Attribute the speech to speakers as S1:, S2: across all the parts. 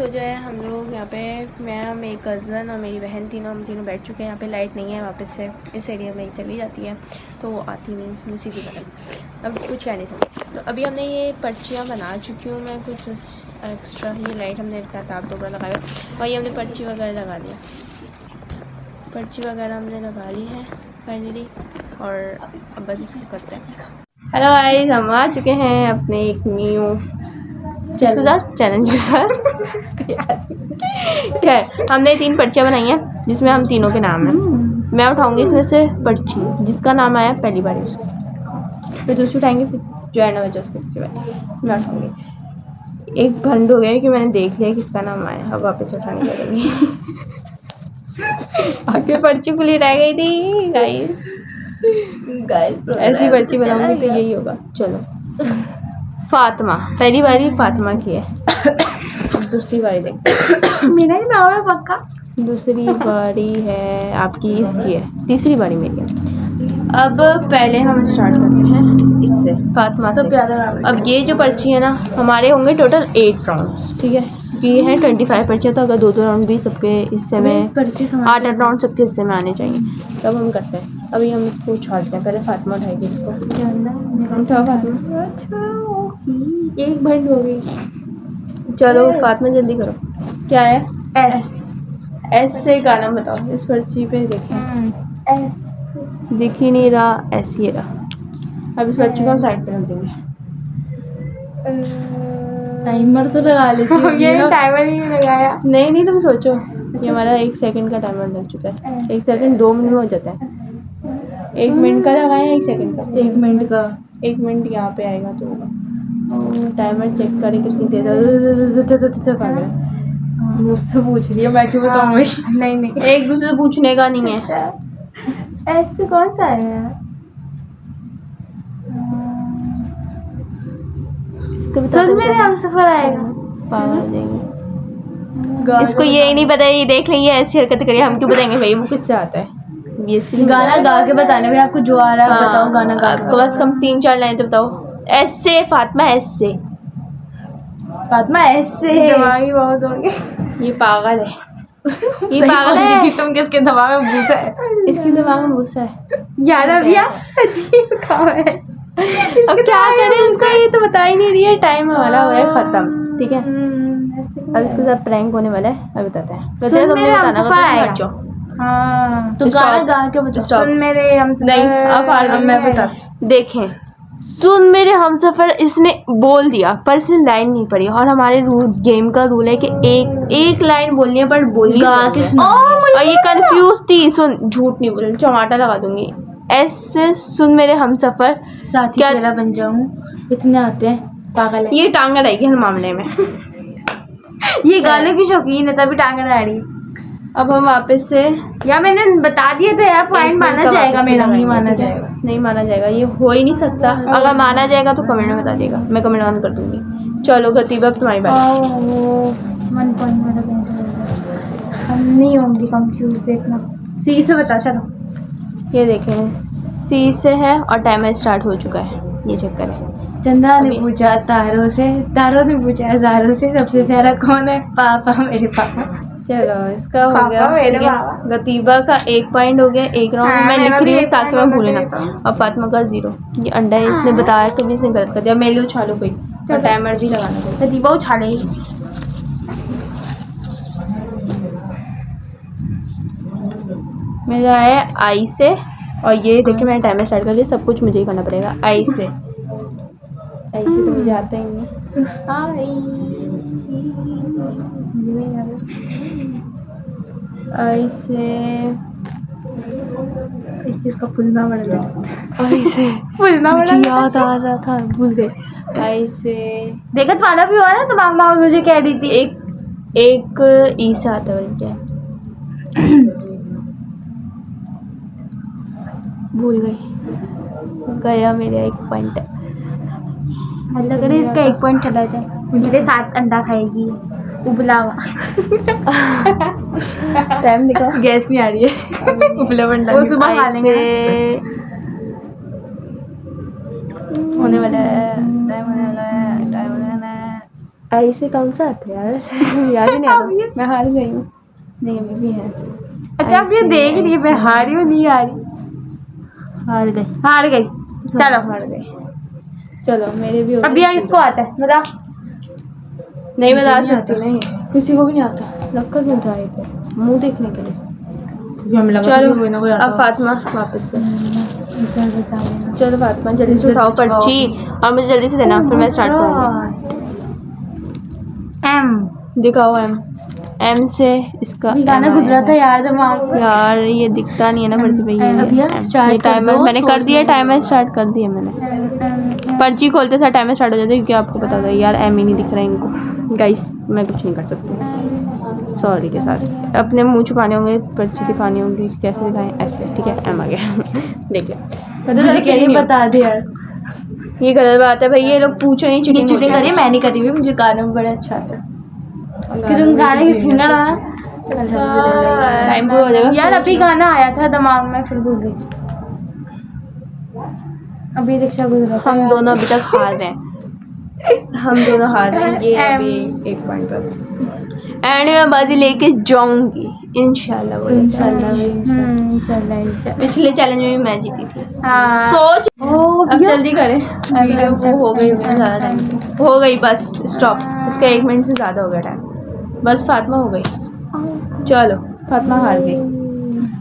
S1: तो जो है हम लोग यहाँ पे मैं मेरी कज़न और मेरी बहन हम तीनों बैठ चुके हैं। यहाँ पे लाइट नहीं है, वापस से इस एरिया में चली जाती है तो वो आती नहीं दूसरी की तरफ। अब कुछ कह नहीं सकते। तो अभी हमने ये पर्चियाँ बना चुकी हूँ मैं कुछ एक्स्ट्रा। ये लाइट हमने इतना ताप तोड़ा लगाया और ये हमने पर्ची वगैरह लगा दिया। पर्ची वगैरह हमने लगा ली है फाइनली और अब बस इसको करते हैं। हेलो गाइस, हम आ चुके हैं अपने एक न्यू चैलेंज के साथ। खैर हमने 3 पर्चियाँ बनाई हैं जिसमें हम तीनों के नाम हैं। मैं उठाऊंगी इसमें से पर्ची, जिसका नाम आया पहली बार उसको, फिर दूसरी उठाएंगे, फिर जो है ना बच्चा उसको तीसरी बार मैं उठाऊंगी। एक भंड हो गया कि मैंने देख लिया किसका नाम आया, अब वापस उठाने लगेंगे। आगे पर्ची खुली रह गई थी गाइस। ऐसी पर्ची बनाऊंगी तो यही होगा। चलो फातिमा, पहली बारी फातिमा की है। दूसरी बारी देखते मेरा ही नाम है पक्का। दूसरी बारी है आपकी, इसकी है। तीसरी बारी मेरी है। अब पहले हम स्टार्ट करते हैं इससे, फातिमा से। अब ये जो पर्ची है ना, हमारे होंगे टोटल 8 राउंड्स, ठीक है। ये है 25 पर्चियाँ, तो अगर 2-2 राउंड भी सबके हिस्से में 8-8 राउंड सबके हिस्से में आने चाहिए, तब हम करते हैं। अभी हम इसको उछालते हैं। पहले फातिमा उठाएगी इसको। उठाओ फातिमा। अच्छा एक भंड हो गई। चलो फातिमा जल्दी करो। क्या है? एस से गाना बताओ। इस पर्ची पे देखें, एस दिख ही नहीं रहा, एस ही रहा। अब इस पर्ची को हम साइड पे रख देंगे।
S2: टाइमर तो लगा लेती हूँ।
S1: ये टाइमर ही नहीं लगाया। नहीं तुम सोचो। ये हमारा 1 सेकंड का टाइमर लग चुका है। 1 सेकंड 2 मिनट में हो जाता है। 1 मिनट का लगाया, 1 सेकंड का।
S2: 1 मिनट का
S1: 1 मिनट यहाँ पे आएगा तो होगा। टाइमर चेक करें कितनी देर।
S2: मुझसे पूछ रही है, मैं क्यों बताऊंगी?
S1: नहीं एक दूसरे से पूछने का नहीं है।
S2: ऐसे कौन सा है?
S1: सुन मेरे हमसफर आएगा। पागल हो जाएंगे। इसको ये नहीं पता, ये देख लेंगे ऐसी हरकत करिए। हम क्यों बताएंगे भाई, वो किससे आता है? ये इसकी
S2: गाना गा के बताने में आपको जो आ रहा है बताओ। गाना गा के
S1: आपको बस कम 3-4 लाइन तो बताओ। एस से फातिमा, एस से
S2: फातिमा, ऐसे
S1: दिमागी बहुत हो गई। ये पागल है। ये पागल है
S2: कि तुम किसके दिमाग में भूसा है?
S1: इसके दिमाग में भूसा है।
S2: यार भैया अजीब काम है।
S1: अब क्या करें इसका, ये तो बता ही नहीं रही है। टाइम हमारा हो गया खत्म, ठीक है। अब इसके साथ प्रैंक होने वाला है, अब बताते हैं।
S2: सुन मेरे हमसफर आएगा।
S1: हाँ
S2: तो गाना गा के बता।
S1: सुन मेरे हमसफर।
S2: नहीं अब मैं बताती हूँ।
S1: देखें, सुन मेरे हमसफर इसने बोल दिया पर इसने लाइन नहीं पढ़ी। और हमारे गेम का रूल है कि एक लाइन बोलनी है पर बोलनी
S2: गा के सुना।
S1: और ये कंफ्यूज थी। सुन, झूठ नहीं बोल, टमाटर लगा दूंगी। ऐसे सुन मेरे हमसफर,
S2: साथी तेरा बन जाऊं, इतने आते हैं पागल है।
S1: ये टांग अड़ाएगी हर मामले में।
S2: ये गाने की शौकीन है तभी टांग अड़ा रही।
S1: अब हम वापस से,
S2: या मैंने बता दिया तो यार पॉइंट माना जाएगा मेरा। नहीं माना जाएगा,
S1: नहीं माना जाएगा, ये हो ही नहीं सकता। अगर माना जाएगा तो कमेंट में बता देगा, मैं कमेंट ऑन कर दूंगी। चलो गतीबा अब तुम्हारी बात।
S2: 1 पॉइंट मेरा कैंसिल हो गया। हम नहीं होंगी कंफ्यूज, देखना। सी से बता। चलो
S1: ये देखें, सी से है और टाइमर स्टार्ट हो चुका है। ये चेक करें।
S2: चंदा ने पूछा तारों से, तारों ने पूछा हजारों से, सबसे प्यारा कौन है? पापा, मेरे पापा।
S1: चलो इसका हो गया। गतीबा का 1 पॉइंट हो गया। 1 राउंड मैं लिख रही हूँ ताकि मैं भूले ना। और फातिमा का 0। ये अंडा है, इसने बताया कभी इसने गलत कर दिया। मेरे लिए उछालो कोई, तो टाइमर भी लगाना चाहिए। गतीबा उछाले। मेरा है आई से। और ये देखिए मैंने टाइमर स्टार्ट कर लिया। सब कुछ मुझे ही करना पड़ेगा। आई से तो मुझे आता ही नहीं। आई से
S2: इसका फुलना बड़ा
S1: आई से मुझे याद आ रहा था, भूल गए। आई से
S2: देखा तुम्हारा भी हुआ ना, तो मामा मुझे कह रही थी।
S1: एक ई से आता है क्या? भूल गई। गया मेरा 1 पॉइंट।
S2: अल्लाह करे इसका 1 पॉइंट चला जाए। मेरे साथ अंडा खाएगी उबलावा।
S1: टाइम दिखाओ।
S2: गैस नहीं आ रही है।
S1: उबला अंडा
S2: वो सुबह खा लेंगे।
S1: होने वाला है, टाइम होने वाला है। आई से कौन सा आता है यार? याद ही नहीं आ रहा। मैं हार गई हूँ। नहीं अभी भी है।
S2: अच्छा अब ये देख रही है मैं हारी हूँ नहीं हारी।
S1: हार गई।
S2: हार गई। चलो
S1: हार गई। चलो मेरे भी हो
S2: अब यार इसको आता है बता।
S1: नहीं बता
S2: मुझे नहीं
S1: सकती
S2: आता।
S1: नहीं।
S2: किसी को भी नहीं आता।
S1: रखा क्यों था एक मुंह देखने के लिए?
S2: हमें लगा
S1: चलो
S2: कोई ना कोई आता
S1: अब फातिमा वापस से।
S2: होगा।
S1: चलो फातिमा जल्दी से उठाओ पर्ची और मुझे जल्दी से देना फिर मैं स्टार्ट करूँगी।
S2: एम
S1: दिखाओ एम। एम से इसका
S2: अभी गाना
S1: M
S2: गुजरा
S1: आया
S2: था
S1: है।
S2: यार दिमाग से।
S1: यार ये दिखता नहीं है ना पर्ची पे ये
S2: अब यार
S1: M।
S2: start
S1: ये
S2: कर
S1: टाइमर
S2: दो,
S1: मैंने कर
S2: सोचने
S1: दिया
S2: दो।
S1: टाइमर स्टार्ट कर दिया मैंने। पर्ची खोलते साथ टाइमर स्टार्ट हो जाता है क्योंकि आपको पता होगा यार एम ही नहीं दिख रहा है इनको। गाइस मैं कुछ नहीं कर सकती सॉरी के साथ। अपने मुंह छुपाने होंगे पर्ची दिखानी होगी कैसे दिखाएं ऐसे ठीक है एम आ गया। देख लो
S2: मुझे कह रही बता दे यार।
S1: ये गलत बात है भाई ये लोग पूछ रहे हैं
S2: ये चीटिंग करी मैं नहीं करी हुई मुझे गाना बड़ा अच्छा आता है। कि तुम गाने की सिंगर हो ना।
S1: टाइम पूरा हो जाएगा
S2: यार अभी गाना आया था दिमाग में फिर भूल गई। अभी रिक्शा गुजरा था
S1: हम
S2: यहाँ
S1: दोनों
S2: से।
S1: अभी तक हार रहे हैं। हम दोनों हार रहे हैं ये अभी एक पॉइंट पर एंड मैं बाजी लेके जाऊंगी इंशाल्लाह
S2: इंशाल्लाह
S1: पिछले चैलेंज में भी मैं जीती थी।
S2: हाँ
S1: सोच अब जल्दी करें वीडियो वो हो गई उसमें ज़्यादा टाइम हो गई बस स्टॉप इसका 1 मिनट से ज़्यादा हो गया टाइम बस फातिमा हो गई। चलो फातिमा हार गई।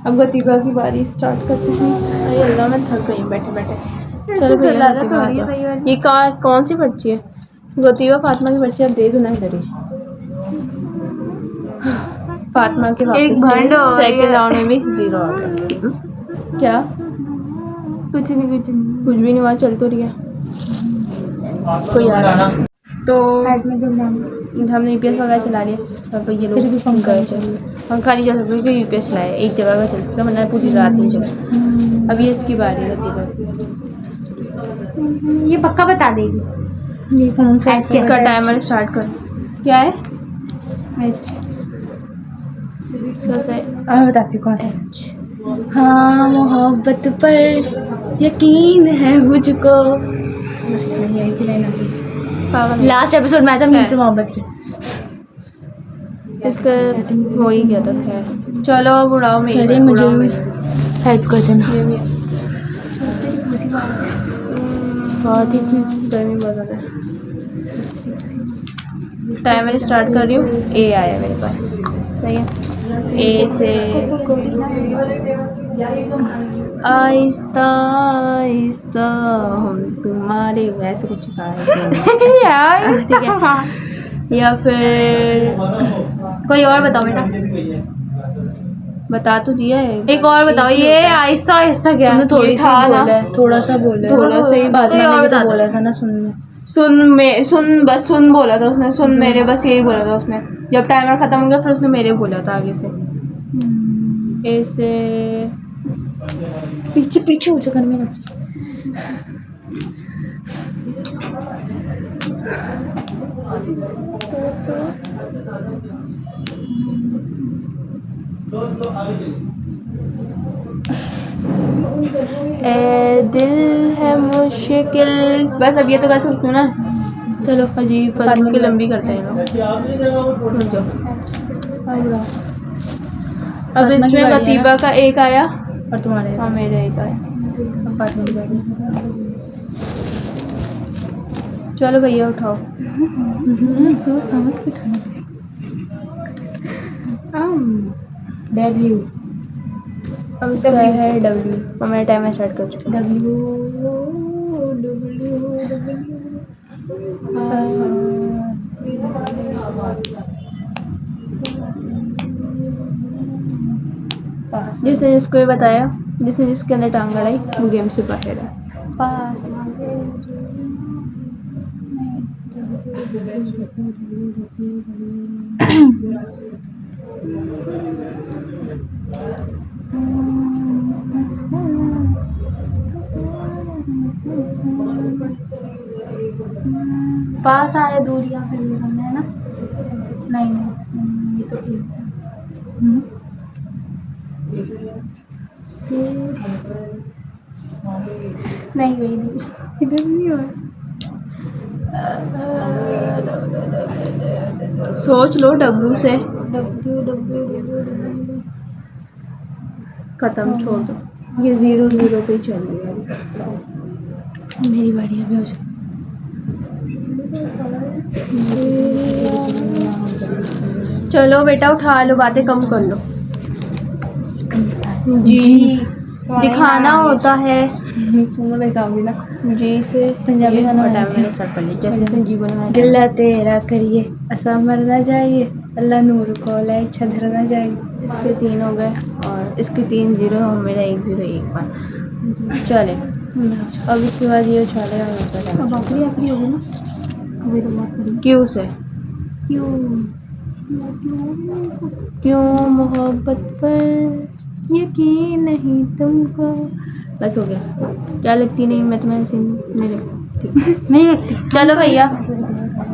S1: अब गतीबा की बारी स्टार्ट करते हैं। अरे अल्लाह मैं थक गई बैठे बैठे। चलो भैया गतीबा आ जाओ। ये कौन सी पर्ची है? गतीबा फातिमा की पर्ची अब दे दो ना इधर ही। फातिमा के वापस से सेकंड राउंड में भी 0 आ गया। क्या
S2: कुछ नहीं
S1: कुछ भी नहीं हुआ चल तो रही है कोई आ रहा तो हमने यूपीएस वगैरह चला लिया और ये लोग पंखा नहीं चल सकता क्योंकि यूपीएस चलाया एक जगह का चल सकता वरना पूरी रात नहीं चला। अब ये इसकी बारी है गतीबा।
S2: ये पक्का बता देगी। ये कौन सा
S1: इसका टाइमर स्टार्ट कर। क्या है
S2: मैं बताती हूँ कौन है। हाँ मोहब्बत पर यकीन है मुझको। बस नहीं आई कि लाइन आती। लास्ट एपिसोड में आया था मुझसे मोहब्बत की।
S1: इसका हो ही गया था खैर। चलो अब उड़ाओ मेरी
S2: मुझे हेल्प कर देना।
S1: बहुत ही गर्मी बहुत ज़्यादा है। टाइमर स्टार्ट कर रही हूँ। ए आया मेरे पास सही है। ए से आहिस्ता आहिस्ता हम तुम्हारे वैसे कुछ ठीक है या फिर कोई और बताओ बेटा। बता तो दिया है एक और बताओ। ये आहिस्ता आहिस्ता क्या
S2: तुमने थोड़ी सी बोला है थोड़ा सा
S1: सही बात
S2: मैंने भी बोला था ना
S1: सुन बस सुन बोला था उसने सुन मेरे बस यही बोला था उसने जब टाइमर खत्म हो गया फिर उसने मेरे बोला था आगे से ऐसे
S2: पीछे पीछे हो चक्कर में
S1: ए दिल है मुश्किल बस अब ये तो कर सकती हूँ ना। चलो अजीब फातिमा की लंबी करते हैं लोग। अब इसमें गतीबा का एक आया
S2: और तुम्हारे
S1: हाँ मेरे एक आया।
S2: फातिमा की बारी।
S1: चलो भैया उठाओ।
S2: सोच समझ के उठाना। डब्ल्यू
S1: अब इसका है डब्ल्यू और मेरा टाइमर स्टार्ट कर चुका
S2: डब्ल्यू
S1: जिसने जिसको ये बताया जिसने जिसके अंदर टांग अड़ाई वो गेम से बाहर है।
S2: पास पास आया दूरियां फिर भी हमने है ना। नहीं ये तो ठीक है। नहीं वही नहीं इधर नहीं हो
S1: सोच लो डब्लू से। खत्म, छोड़ दो, ये 0-0 पे ही चल रही है।
S2: मेरी बारी अभी हो जाए।
S1: चलो बेटा उठा लो, बातें कम कर लो। जी दिखाना होता है।
S2: तुम दिखाओगी ना
S1: जी से
S2: पंजाबी
S1: ये
S2: गाना
S1: बटा
S2: है।
S1: मेरे सर पर जैसे संजीव ने
S2: गिल्ला तेरा करिए ऐसा मरना चाहिए, अल्लाह नूर को ले इच्छा धरना चाहिए।
S1: इसके 3 हो गए और इसके 3 0 और मेरा 1 0 1 1 चले। अब इसके बाद ये उछालेगा
S2: अब आखिरी आखिरी होगी ना, अभी तो बात करेंगे।
S1: क्यों से
S2: क्यों
S1: क्यों मोहब्बत पर यकीन नहीं तुमको। बस हो गया। क्या लगती नहीं, मैं तुम्हें सीन नहीं लगती, ठीक
S2: नहीं लगती।
S1: चलो भैया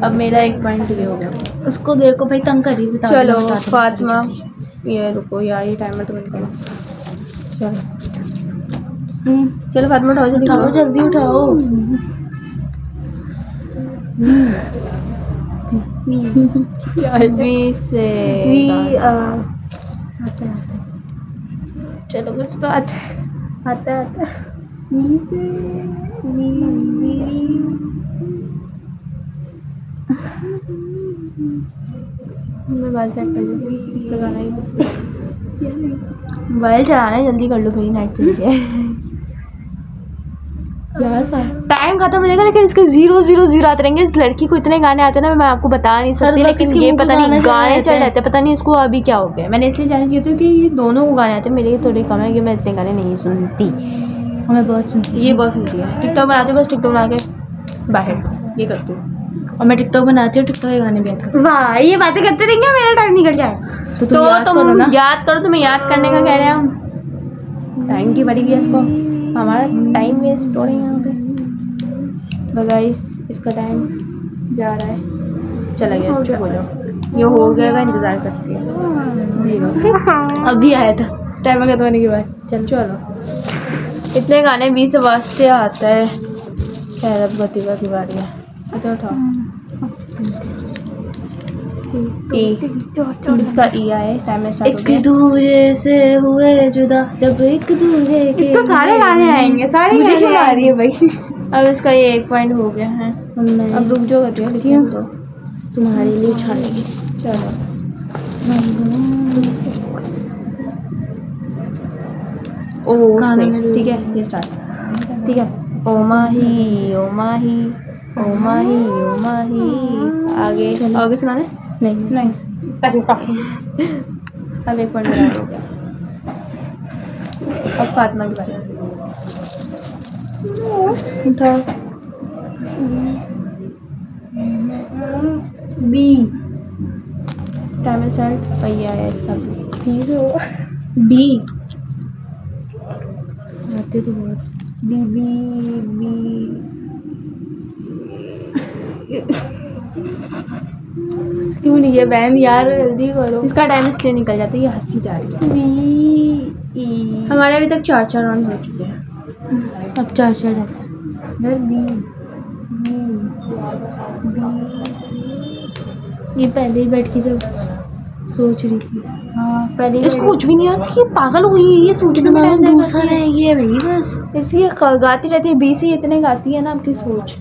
S1: अब मेरा 1 पॉइंट ये हो गया।
S2: उसको देखो भाई, तंग कर रही है, बता
S1: चलो
S2: दो, बता दो,
S1: फातिमा,
S2: बता दो।
S1: ये रुको यार, ये टाइमर तो बंद करो। चलो चलो फातिमा उठाओ, जल्दी
S2: उठाओ जल्दी उठाओ।
S1: वी से
S2: चलो कुछ तो आता है वी से
S1: मैं मोबाइल चेक कर लूँ, इसका गाना ही कुछ मोबाइल चलाना है, जल्दी कर लो भाई, नाइट चल रही है।
S2: यार
S1: टाइम खत्म हो जाएगा लेकिन इसके 0-0-0 आते रहेंगे। इस लड़की को इतने गाने आते हैं ना, मैं आपको बता नहीं सकती, लेकिन ये पता नहीं गाने चल रहे थे, पता नहीं इसको अभी क्या हो गया। मैंने इसलिए चैलेंज किया था कि ये दोनों को गाने आते हैं, मेरे थोड़े कम है कि मैं इतने गाने नहीं सुनती।
S2: हमें बहुत सुनती
S1: ये बहुत सुनती है, टिकटॉक बनाती हूँ, बस टिकटॉक बना के बाहर ये करती हूँ।
S2: और मैं टिकटॉक बनाती हूँ, टिकटॉक के गाने भी याद करती
S1: वाह, ये बातें करते रहेंगे, मेरा टाइम निकल जाए।
S2: तो
S1: तुम
S2: याद
S1: याद करो, तुम्हें याद करने का कह रहे हैं हम। टाइम की पड़ी गई इसको, हमारा टाइम वेस्ट हो रहा है यहाँ पे। गाइस इसका टाइम जा रहा है, चला गया, चुप हो जाओ, ये हो गया का इंतज़ार करती है। 0
S2: अभी आया था टाइम खत्म होने के बाद।
S1: चलो इतने गाने 20 वास्ते आता है। खैर अब गतिवा की बारी है, इधर उठाओ। ई, इसका ई आए, टाइम स्टार्ट हो
S2: एक
S1: गया।
S2: दूजे से हुए जुदा जब एक दूजे के
S1: इसको सारे गाने आएंगे, सारे
S2: मुझे
S1: गाने
S2: क्यों आ रही है भाई।
S1: अब इसका ये 1 पॉइंट हो गया है। अब रुक जाओ, गतिवा
S2: हूँ।
S1: दो।
S2: तुम्हारे लिए उछालेंगे।
S1: चलो ओ से, ठीक है ये स्टार्ट, ठीक है। ओ माही ओ माही ओ माही ओ माही। आगे आगे सुनाने नहीं काफी। अब 1 पॉइंट मेरा हो गया। अब फातिमा की बारी।
S2: उठाओ।
S1: B, time start. भैया आया इसका
S2: बी आते तो बहुत।
S1: B B B.
S2: क्यों नहीं है बहन यार, जल्दी करो।
S1: इसका टाइम इसलिए निकल जाता है, ये हंसी जा रही है।
S2: बी ई
S1: हमारे अभी तक 4 राउंड हो चुके हैं।
S2: अब 4 रहते हैं।
S1: फिर बी
S2: ये पहले ही बैठ के जब सोच रही थी।
S1: हाँ पहले इसको कुछ भी नहीं आती, ये पागल हुई है, ये सोचने में टाइम
S2: दूसरा रह गया भाई बस।
S1: इसलिए गाती रहती है, बी से इतने गाती है ना आपकी सोच।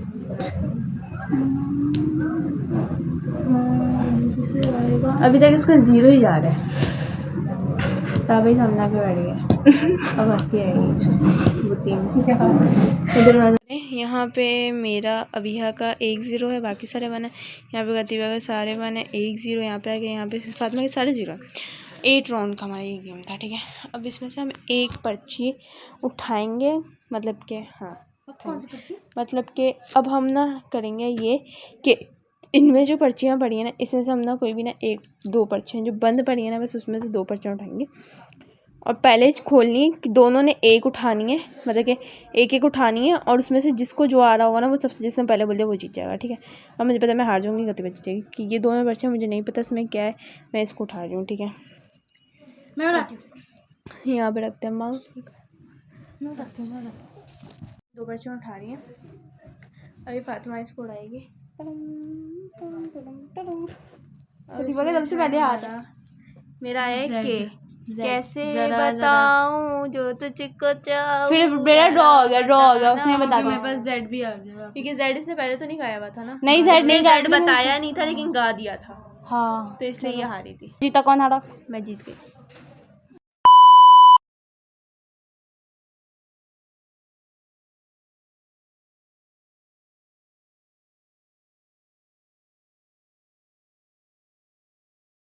S1: अभी तक इसका 0 ही जा रहा है, तभी सामने के बैठ गया। अब हंसी आएगी बुद्धि में। इधर यहाँ पे मेरा अभिया का 1-0 है, बाकी सारे बने। यहाँ पे गतिवा के सारे बने 1-0। यहाँ पे आ गए, यहाँ पे फातिमा के सारे 0। 8 राउंड का हमारा ये गेम था, ठीक है। अब इसमें से हम एक पर्ची उठाएंगे, मतलब कि हाँ
S2: कौन सी पर्ची?
S1: मतलब कि अब हम ना करेंगे ये कि इनमें जो पर्चियाँ पड़ी हैं ना, इसमें से हम ना कोई भी ना 1-2 पर्चियाँ जो बंद पड़ी हैं ना, बस उसमें से 2 पर्चियाँ उठाएंगे। और पहले खोलनी है कि दोनों ने एक उठानी है, मतलब कि एक उठानी है, और उसमें से जिसको जो आ रहा होगा ना, वो सबसे जिसने पहले बोल दिया वो जीत जाएगा, ठीक है। अब मुझे पता है मैं हार जाऊँगी, गतिवा जीत जाएगी, कि ये दोनों पर्चियाँ मुझे नहीं पता इसमें क्या है, मैं इसको उठा रही हूँ, ठीक है।
S2: मैं उठाती हूँ।
S1: यहाँ पे रखते हैं माउस।
S2: मैं उठाती हूँ।
S1: 2 पर्चियाँ उठा रही हैं, अभी फातिमा इसको उड़ाएगी।
S2: प्रतिभा का सबसे पहले आ था।
S1: मेरा है
S2: Z,
S1: के।
S2: Z,
S1: कैसे
S2: जरा,
S1: बताऊं जो तुझको चाहूं।
S2: फिर मेरा ड्रॉ हो गया उसने बता
S1: क्योंकि
S2: दिया।
S1: मेरे पास जेड भी आ गया क्योंकि जेड इसने पहले तो नहीं गाया हुआ था ना।
S2: नहीं, Z नहीं गाया
S1: जेड
S2: था,
S1: बताया नहीं था लेकिन गा दिया था
S2: हाँ
S1: तो इसलिए ये हारी थी।
S2: जीता कौन हारा?
S1: मैं जीत गई।